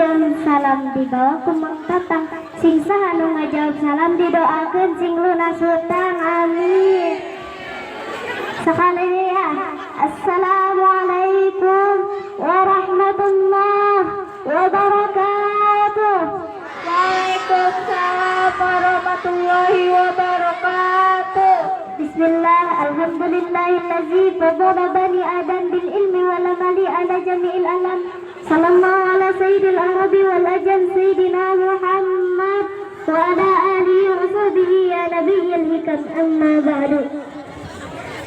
salam dibawa kumang tatang sing saha nu ngajawab salam didoakeun sing lunas hutang amin. Sekali ya, assalamualaikum warahmatullahi wabarakatuh. Waalaikumsalam warahmatullahi wabarakatuh. Bismillah, alhamdulillahillazi faddala bani adam bil ilmi wal amali ala jami'il alam. Sallallahu ala sayyidil arabi wal ajam sayyidina Muhammad wa ala alihi wa sahbihi ya nabiyyil hikam amma ba'du.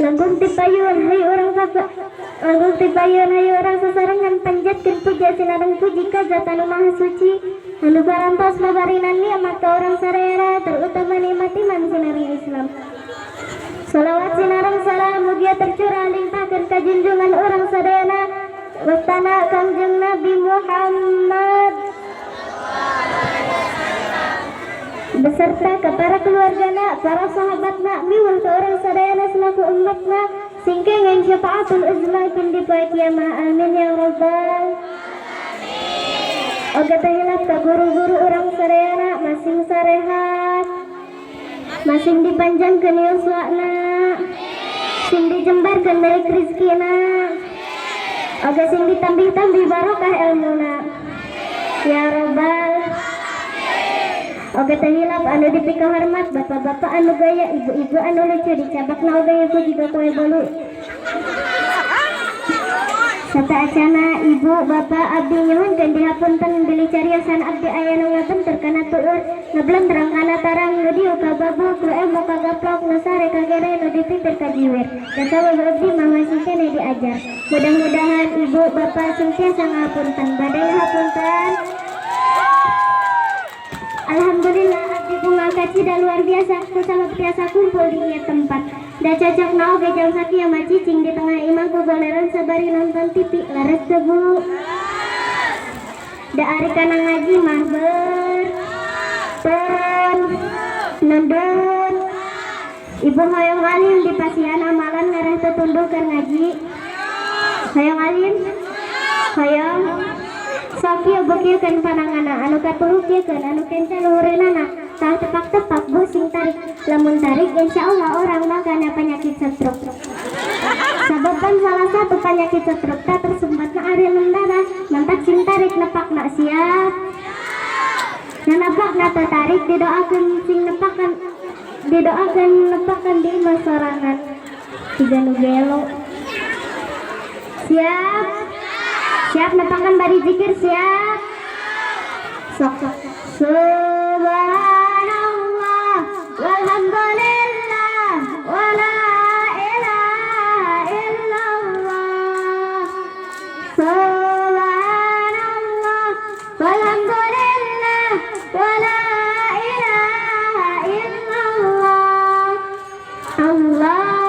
Langkung tipayun hai orang sasarangan panjatkeun puja sinareng puji ka Zat anu maha suci anu parantos mabarinan nikmat ka orang sarera terutama nikmat iman sinareng Islam. Salawat sinareng salam mugia tercurah limpahkeun ka junjungan orang sadayana wastana Kangjeng Nabi Muhammad beserta ke para keluargana, para sahabatna, miwah ke orang sadayana selaku umatna, singkengan syafaatul uzma di poe kiamah amin ya rabbal. Oga tahilap ka guru-guru orang sadayana masing sarehat, masing dipanjangkeun yuswana, sing dijembarkeun dari rizkina, oga sing ditambih-tambih barokah ilmuna ya rabbal. Oke tahilap anu dipika hormat bapak-bapak anu gaya, ibu-ibu anu lucu dicabakna oge ibu juga kue bolu. Serta acana ibu bapak abdi nyuhunkeun dihapunten bilih cariosan abdi aya nu ngabentur kana tueur ngablentrang kana tarang nu dieu ka babuk nu emo ka gaplok nu sare ka gere nu dipipir ka jiwer. Da sabab abdi mah masih kene diajar. Mudah-mudahan ibu bapak singtiasa ngapunten badai hapunten. Alhamdulillah abdi bunga kacida luar biasa kusama biasa kumpul di ieu tempat. Da cocok na oge jam sakieu mah cicing di tengah imah gogoleran sabari nonton TV laras teu Bu. Da ari kana ngaji mah nundun. Ibu hoyong alim di pasian amalan ngareh tetunduhkeun ngaji. Hoyong alim. Hoyong sok ieu beukieukeun pananganna anu katurukeun anu kencan luhureunana tah tepak-tepak sing tarik lamun tarik insyaallah orang mah kana penyakit stroke. Sababan salah satu penyakit stroke tah tersumbatna ari lendana mantak sing tarik nepakna siap. Na nepakna teu tarik didoakeun sing nepakan didoakeun nepakan di imah sorangan. Tiga nu gelo. Siap. Siap nepakan bari zikir siap. Sok subhanallah walhamdulillah wala ilaha illallah. Subhanallah walhamdulillah wala ilaha illallah. Allah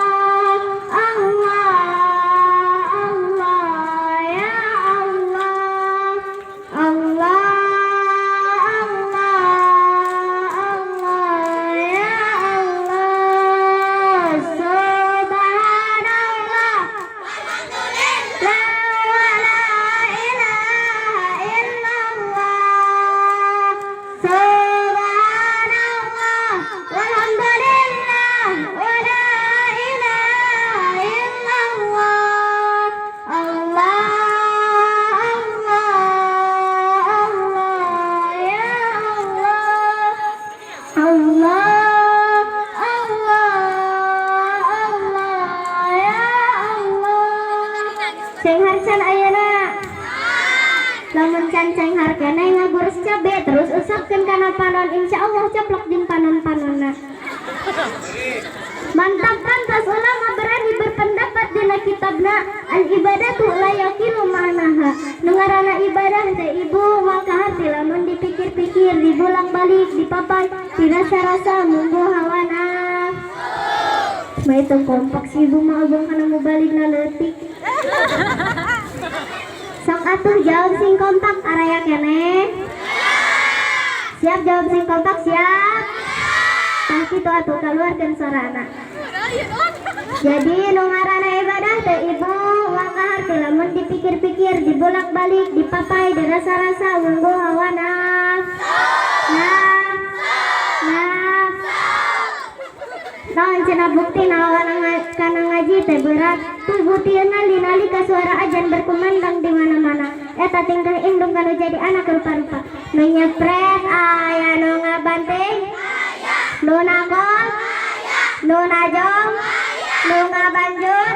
canceng hargana ngagurus cabe terus usapkeun kana panon insyaallah ceplok jeung panon-panonna. Mantap pantas ulama berani berpendapat dina kitabna al ibadatu la yaqilu ma'naha. Nu ngaranna ibadah teh ibu maka hati lamun dipikir-pikir dibolak-balik dipapan dirasa-rasa munggu hawana. Mah itu kompak si ibu mah abang kana mubaligna leutik. Sok atuh jawab sing kompak araya keneh. Siap jawab sing kompak siap. Tah kitu atuh keluarkeun suarana. Jadi nu ngaranna ibadah teh ibu wakahar teh lamun dipikir-pikir, dibolak-balik, dipapai, dirasa-rasa wungguh hawa naon cenah bukti kana ngaji teh berat tubuh tieuna linali ka suara ajan berkumandang di mana-mana eta tingkah indung kanu jadi anak rupa-rupa nu nyepret aya nu ngabanting nu nangkol nu najong nu ngabanjur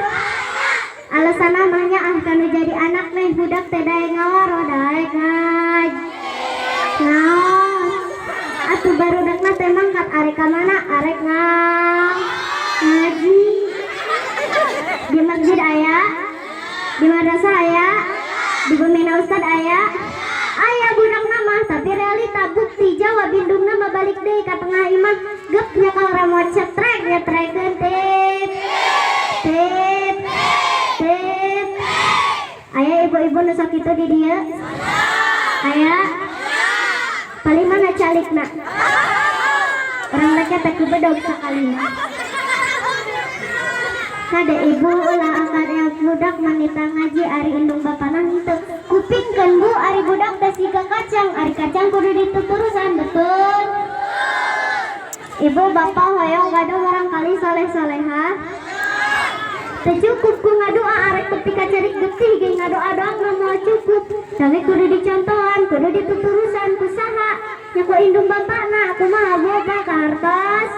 alasan namanya kanu jadi anak meh budak teh daek ngawaro daek atuh barudakna teh mangkat arek ka mana arek ngaji di masjid aya di madrasah aya di pembina ustad aya budakna mah tapi realita bukti jawab indungna mah balik deui ka tengah imah gep nya ka ramot cetrek nyetrekeun tip aya ibu-ibu nu sok kitu di dieu aya paling mana calikna orang laki tak bedog sekali kada ibu ulah akad yang budak manita ngaji ari indung bapana henteu kupingkeun bu ari budak teh siga kacang ari kacang kudu dituturusan betul ibu bapak hoyong gaduh barangkali soleh-solehah teu cukup ku ngadoa arek tepi kacarik getih ge ngadoa doang moal cukup tapi kudu dicontohan kudu dituturusan ku saha nya ku indung bapana kumaha boga ka hartos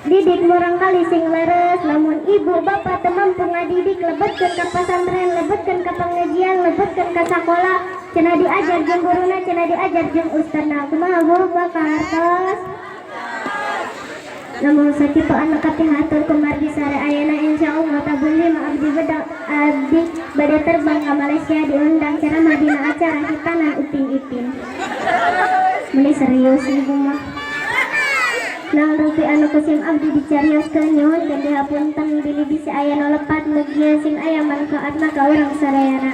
didik murang kali sing leres lamun ibu bapak teu mampu ngadidik lebetkeun ka pesantren lebetkeun ka pengajian lebetkeun ka sakola cenah diajar jeung guruna cenah diajar jeung ustadna kumaha boga ka hartos namun sakitu anak katihatur kumargi sare ayana insyaallah tabuli abdi bade terbang ke Malaysia diundang ceramah dina acara hitanan upin-ipin meni serius ibu mah nah rupi anu kusim abdi dicarioskeun nyuhun dan dihapunten bilih bisi aya nu lepat mugia sing aya manfaatna ka urang sadayana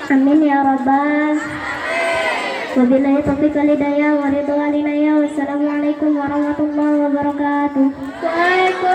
amin ya rabbal wabillahi taufiq wal hidayah wa ridwan wassalamualaikum warahmatullahi wabarakatuh.